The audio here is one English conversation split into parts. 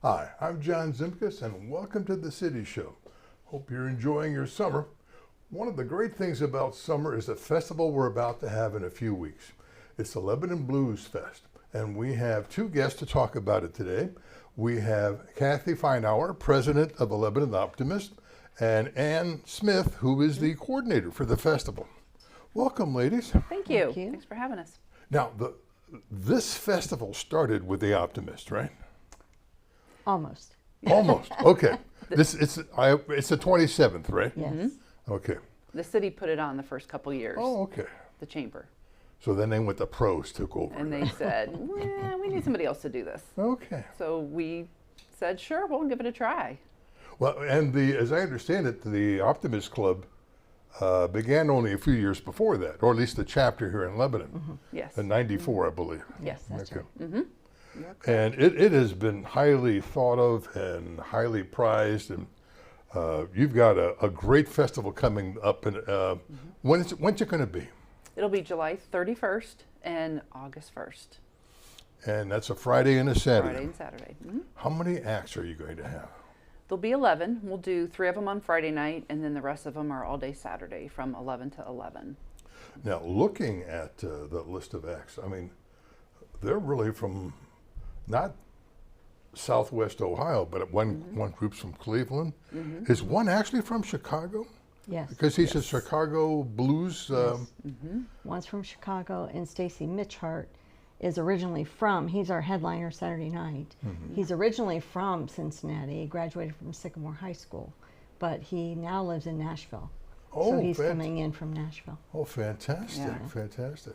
Hi, I'm John Zimkus, and welcome to the City Show. Hope you're enjoying your summer. One of the great things about summer is the festival we're about to have in a few weeks. It's the Lebanon Blues Fest, and we have two guests to talk about it today. We have Cathy Feinauer, president of the Lebanon Optimist, and Ann Smith, who is the coordinator for the festival. Welcome, ladies. Thank you. Thanks for having us. Now, this festival started with the Optimist, right? Almost. Almost. Okay. It's the 27th, right? Yes. Mm-hmm. Okay. The city put it on the first couple years. Oh, okay. The chamber. So then they went, the pros took over. And they said, well, we need somebody else to do this. Okay. So we said, sure, we'll give it a try. Well, and as I understand it, the Optimist Club began only a few years before that, or at least the chapter here in Lebanon. Mm-hmm. Yes. In '94, I believe. Yes, that's Okay. right. Mm-hmm. And it has been highly thought of and highly prized, and you've got a great festival coming up. And when's it going to be? It'll be July 31st and August 1st. And that's a Friday and a Saturday. Friday and Saturday. Mm-hmm. How many acts are you going to have? There'll be 11. We'll do 3 of them on Friday night, and then the rest of them are all day Saturday from 11 to 11. Now, looking at the list of acts, I mean, they're really from not Southwest Ohio, but one group's from Cleveland. Mm-hmm. Is one actually from Chicago? Yes. Because he's a Chicago blues. One's from Chicago, and Stacy Mitchhart is originally from, he's our headliner Saturday night. Mm-hmm. He's originally from Cincinnati. He graduated from Sycamore High School, but he now lives in Nashville. Oh, so he's coming in from Nashville. Oh, fantastic, Yeah. fantastic.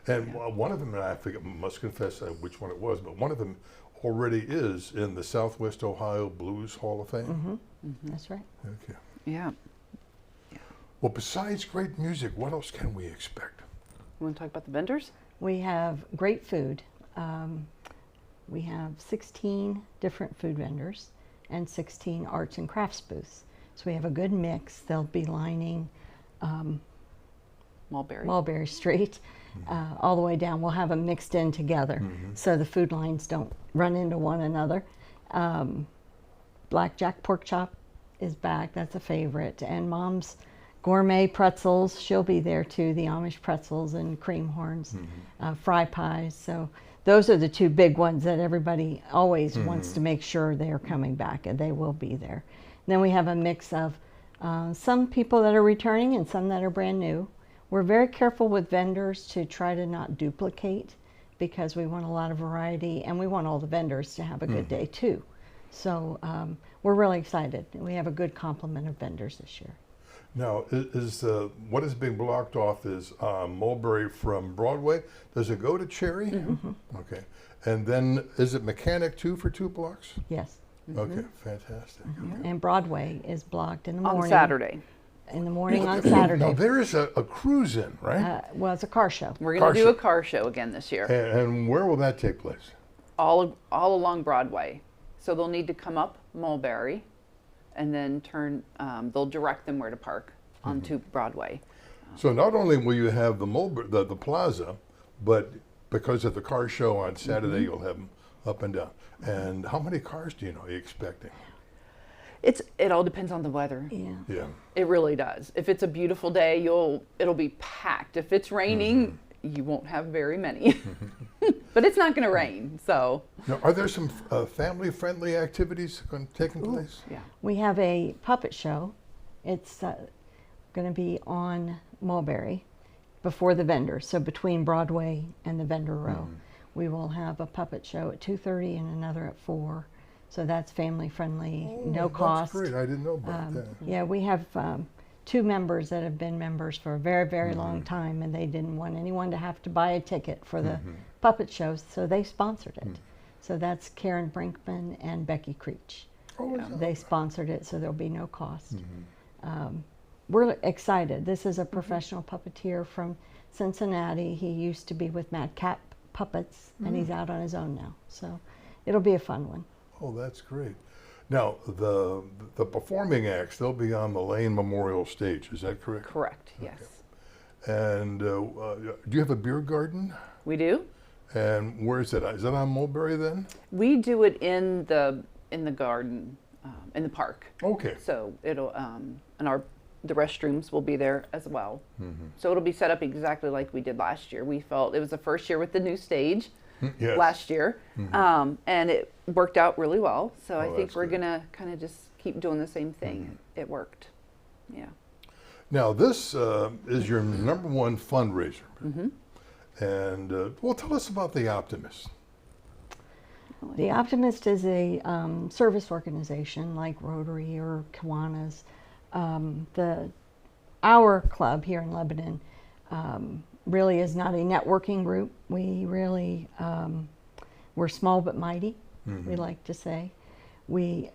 And one of them, and I must confess which one it was, but one of them already is in the Southwest Ohio Blues Hall of Fame. Mm-hmm. Mm-hmm. That's right. Okay. Yeah. Well, besides great music, what else can we expect? You want to talk about the vendors? We have great food. We have 16 different food vendors and 16 arts and crafts booths. So we have a good mix. They'll be lining Mulberry Street all the way down. We'll have them mixed in together so the food lines don't run into one another. Blackjack Pork Chop is back. That's a favorite. And Mom's Gourmet Pretzels, she'll be there too. The Amish pretzels and cream horns, fry pies. So those are the two big ones that everybody always wants to make sure they're coming back, and they will be there. And then we have a mix of some people that are returning and some that are brand new. We're very careful with vendors to try to not duplicate, because we want a lot of variety and we want all the vendors to have a good day too. So we're really excited. We have a good complement of vendors this year. Now, what is being blocked off is Mulberry from Broadway. Does it go to Cherry? Mm-hmm. Okay. And then is it Mechanic too for 2 blocks? Yes. Okay, fantastic. Okay. And Broadway is blocked in the morning. On Saturday. In the morning on Saturday. Now, there is a cruise in, right? Well, it's a car show. We're going to do a car show again this year. And where will that take place? All along Broadway. So they'll need to come up Mulberry and then turn, they'll direct them where to park onto Broadway. So not only will you have the plaza, but because of the car show on Saturday, you'll have them up and down. And how many cars do you know you're expecting? It all depends on the weather. Yeah. It really does. If it's a beautiful day, it'll be packed. If it's raining, you won't have very many. But it's not going to rain, so. Now, are there some family-friendly activities taking place? Yeah. We have a puppet show. It's going to be on Mulberry before the vendor, so between Broadway and the vendor row. We will have a puppet show at 2:30 and another at 4. So that's family-friendly, no cost. That's great. I didn't know about that. Yeah, we have 2 members that have been members for a very, very long time, and they didn't want anyone to have to buy a ticket for the puppet shows, so they sponsored it. So that's Karen Brinkman and Becky Creech. They sponsored it, so there'll be no cost. We're excited. This is a professional puppeteer from Cincinnati. He used to be with Madcap Puppets, and he's out on his own now. So it'll be a fun one. Oh, that's great. Now, the performing acts, they'll be on the Lane Memorial Stage, is that correct? Correct, yes. And do you have a beer garden? We do. And where is it? Is that on Mulberry then? We do it in the in the garden, in the park. Okay. So it'll, and the restrooms will be there as well. So it'll be set up exactly like we did last year. We felt it was the first year with the new stage Yes. last year, and it worked out really well. So I think that's we're good. gonna kind of just keep doing the same thing. It worked. Yeah. Now, this is your number one fundraiser. And, well, tell us about the Optimist. The Optimist is a service organization like Rotary or Kiwanis. Our club here in Lebanon really is not a networking group. We really, we're small but mighty, we like to say. We,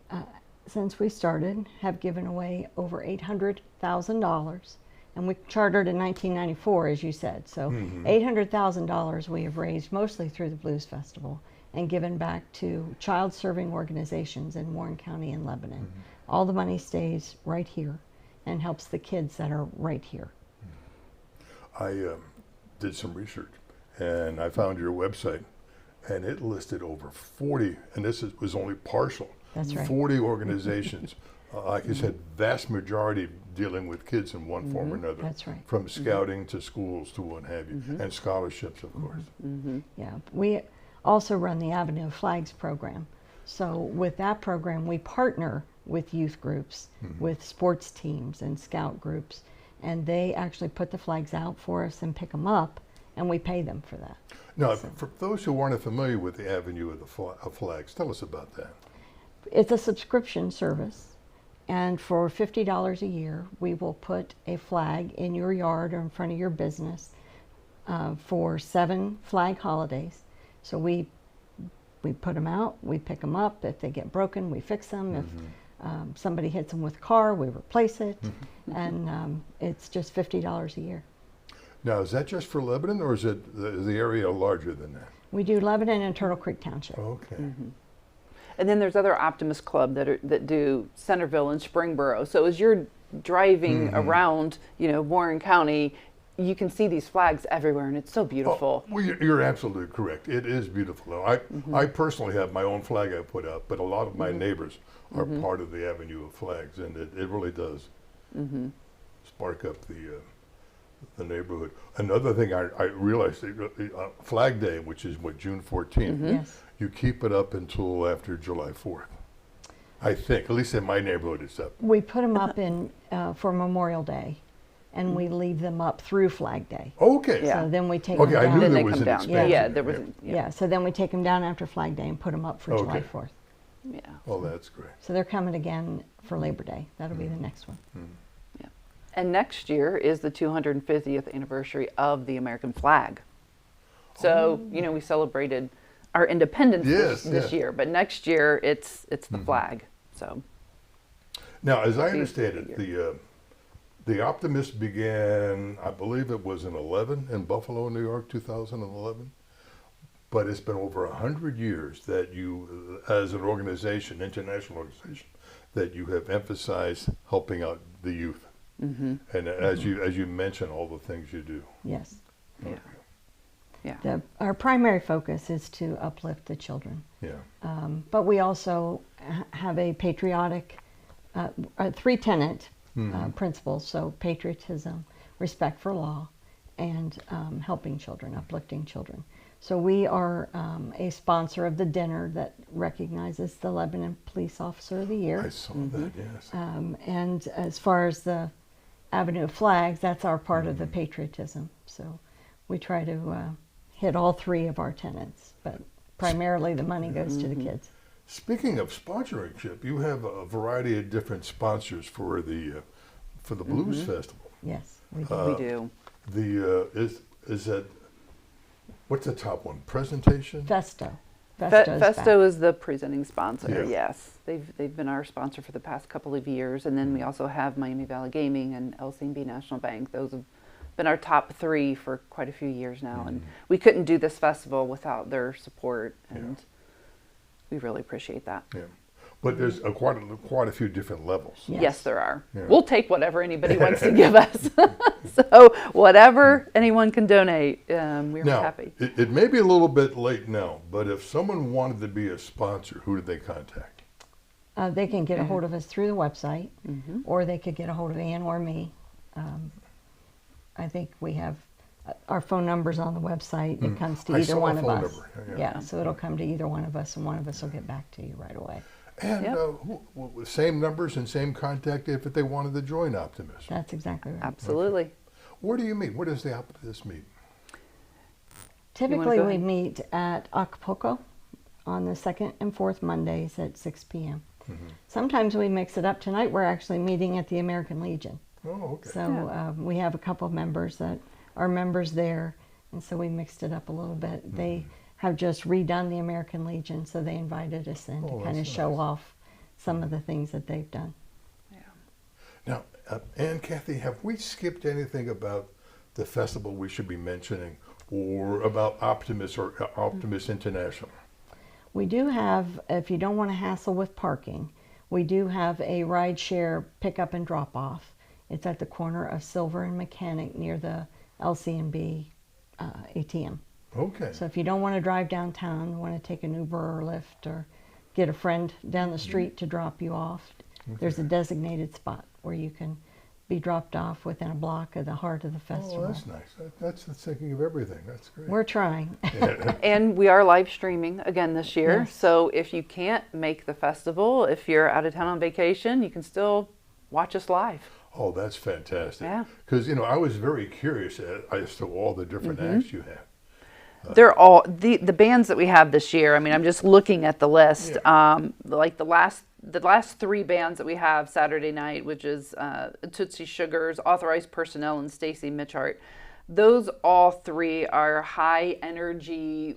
since we started, have given away over $800,000. And we chartered in 1994, as you said. So $800,000 we have raised mostly through the Blues Festival and given back to child-serving organizations in Warren County and Lebanon. All the money stays right here and helps the kids that are right here. I did some research, and I found your website, and it listed over 40, and was only partial. That's right. 40 organizations. Like you said, vast majority dealing with kids in one form or another. That's right. From scouting to schools to what have you, and scholarships, of course. Yeah, we also run the Avenue of Flags program. So with that program, we partner with youth groups, with sports teams and scout groups, and they actually put the flags out for us and pick them up, and we pay them for that. Now, for those who aren't familiar with the Avenue of the Flags, tell us about that. It's a subscription service, and for $50 a year, we will put a flag in your yard or in front of your business for 7 flag holidays. So we put them out, we pick them up. If they get broken, we fix them. If somebody hits them with a car, we replace it. And it's just $50 a year. Now, is that just for Lebanon, or is the area larger than that? We do Lebanon and Turtle Creek Township. Okay. And then there's other Optimist Club that do Centerville and Springboro. So as you're driving around, Warren County, you can see these flags everywhere, and it's so beautiful. Well, you're absolutely correct. It is beautiful. I personally have my own flag I put up, but a lot of my neighbors are part of the Avenue of Flags, and it really does spark up the neighborhood. Another thing I realized, Flag Day, which is June 14th, Yes. you keep it up until after July 4th. I think, at least in my neighborhood, it's up. We put them up for Memorial Day, and we leave them up through Flag Day. Okay. Yeah. So then we take them Okay, down. I knew Then there they was come an down. expansion. Yeah, there was. Yeah, so then we take them down after Flag Day and put them up for July Okay. 4th. Yeah. Oh, that's great. So they're coming again for Labor Day. That'll be the next one. And next year is the 250th anniversary of the American flag. So, we celebrated our independence this year, but next year it's the flag. So Now, as I understand it, the Optimist began, I believe it was in Buffalo, New York, 2011. But it's been over 100 years that you, as an organization, international organization, that you have emphasized helping out the youth. And as you mentioned, all the things you do. Yes. yeah. Yeah. Our primary focus is to uplift the children. Yeah. But we also have a patriotic, 3-tenet principles. So patriotism, respect for law, and helping children, uplifting children. So we are a sponsor of the dinner that recognizes the Lebanon Police Officer of the Year. I saw that, yes. And as far as the Avenue of Flags, that's our part of the patriotism. So we try to hit all 3 of our tenets, but primarily the money goes to the kids. Speaking of sponsorship, you have a variety of different sponsors for the Blues Festival. Yes, we do. We do. Is that, what's the top one? Presentation? Festo. Festo is the presenting sponsor. Yeah. Yes, they've been our sponsor for the past couple of years, and then we also have Miami Valley Gaming and LCNB National Bank. Those have been our top 3 for quite a few years now, and we couldn't do this festival without their support, and we really appreciate that. Yeah. But there's quite a few different levels. Yes. Yes, there are. Yeah. We'll take whatever anybody wants to give us. So whatever anyone can donate, we're Now, happy. it may be a little bit late now, but if someone wanted to be a sponsor, who did they contact? They can get a hold of us through the website, or they could get a hold of Ann or me. I think we have our phone numbers on the website. It comes to either one of us. Yeah, so it'll come to either one of us, and one of us will get back to you right away. And same numbers and same contact if they wanted to join Optimist. That's exactly right. Absolutely. Okay. Where do you meet? Where does the Optimist meet? Typically, we meet at Acapulco on the second and fourth Mondays at 6 p.m. Sometimes we mix it up. Tonight, we're actually meeting at the American Legion. Oh, okay. So we have a couple of members that are members there, and so we mixed it up a little bit. They have just redone the American Legion, so they invited us in to kind of show off some of the things that they've done. Yeah. Now, Ann, Cathy, have we skipped anything about the festival we should be mentioning, or about Optimist or Optimist International? We do have, if you don't want to hassle with parking, we do have a ride share pickup and drop off. It's at the corner of Silver and Mechanic near the LC&B ATM. Okay. So if you don't want to drive downtown, want to take an Uber or Lyft or get a friend down the street to drop you off, there's a designated spot where you can be dropped off within a block of the heart of the festival. Oh, that's nice. That's thinking of everything. That's great. We're trying. And we are live streaming again this year. Yes. So if you can't make the festival, if you're out of town on vacation, you can still watch us live. Oh, that's fantastic. Yeah. Because, I was very curious as to all the different acts you have. They're all the bands that we have this year. I mean, I'm just looking at the list. Like the last three bands that we have Saturday night, which is Tootsie Sugars, Authorized Personnel, and Stacy Mitchart. Those all three are high energy,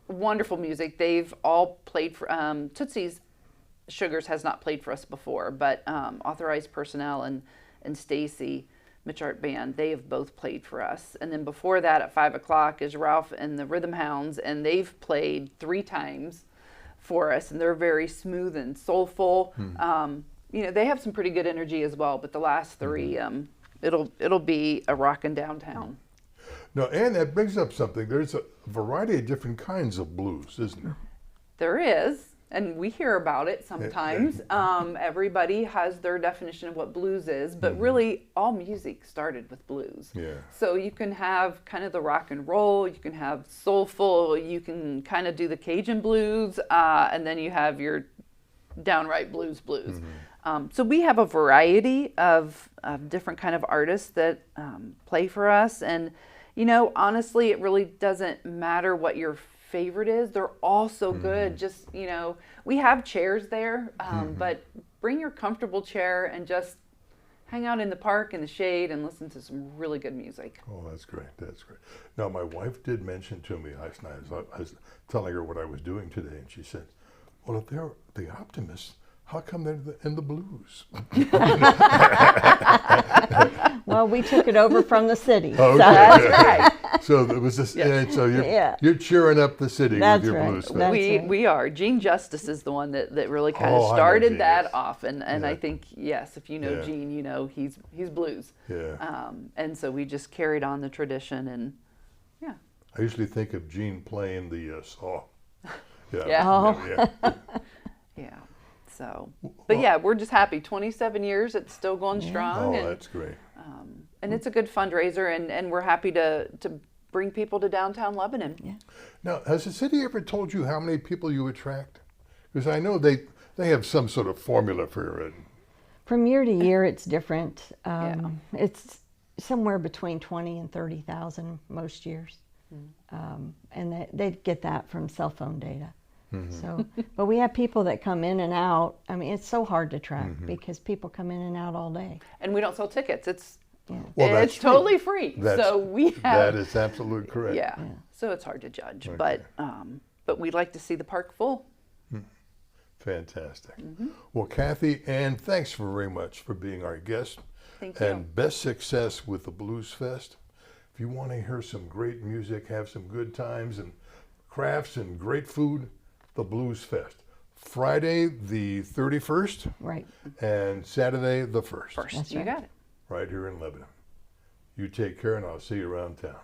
wonderful music. They've all played for Tootsie's Sugars has not played for us before, but Authorized Personnel and Stacy Mitchart Band, they have both played for us. And then before that at 5 o'clock is Ralph and the Rhythm Hounds, and they've played 3 times for us, and they're very smooth and soulful. They have some pretty good energy as well, but the last 3, it'll be a rockin' downtown. Now, Ann, that brings up something. There's a variety of different kinds of blues, isn't there? There is. And we hear about it sometimes. Everybody has their definition of what blues is, but really all music started with blues. Yeah. So you can have kind of the rock and roll, you can have soulful, you can kind of do the Cajun blues, and then you have your downright blues. So we have a variety of different kind of artists that play for us. And, honestly, it really doesn't matter what your favorite is. They're all so good. Just, we have chairs there, but bring your comfortable chair and just hang out in the park in the shade and listen to some really good music. Oh, that's great. That's great. Now, my wife did mention to me last night, as I was telling her what I was doing today, and she said, well, if they're the Optimists, how come they're in the blues? Well, we took it over from the city. Okay. So that's right. So it was this. Yes. So you're cheering up the city That's with your right. blues fest. That's right. We are. Gene Justice is the one that really kind of I know started Gene, that yes. off, and I think if you know Yeah. Gene, he's blues. Yeah. And so we just carried on the tradition, and I usually think of Gene playing the saw. Yeah. Yeah. Oh. yeah. So, but we're just happy. 27 years, it's still going strong. Oh, and, that's great. and it's a good fundraiser, and we're happy to bring people to downtown Lebanon. Yeah. Now, has the city ever told you how many people you attract? Because I know they have some sort of formula for it. From year to year, it's different. It's somewhere between 20 and 30,000 most years. And they get that from cell phone data. So, but we have people that come in and out. I mean, it's so hard to track because people come in and out all day. And we don't sell tickets. It's That's true. totally free. So we have That is absolutely correct. Yeah. So it's hard to judge, but we'd like to see the park full. Fantastic. Well, Cathy, Ann, thanks very much for being our guest. Thank you. And best success with the Blues Fest. If you want to hear some great music, have some good times and crafts and great food, the Blues Fest. Friday the 31st. Right. And Saturday the 1st. First, That's you right. got it. Right here in Lebanon. You take care, and I'll see you around town.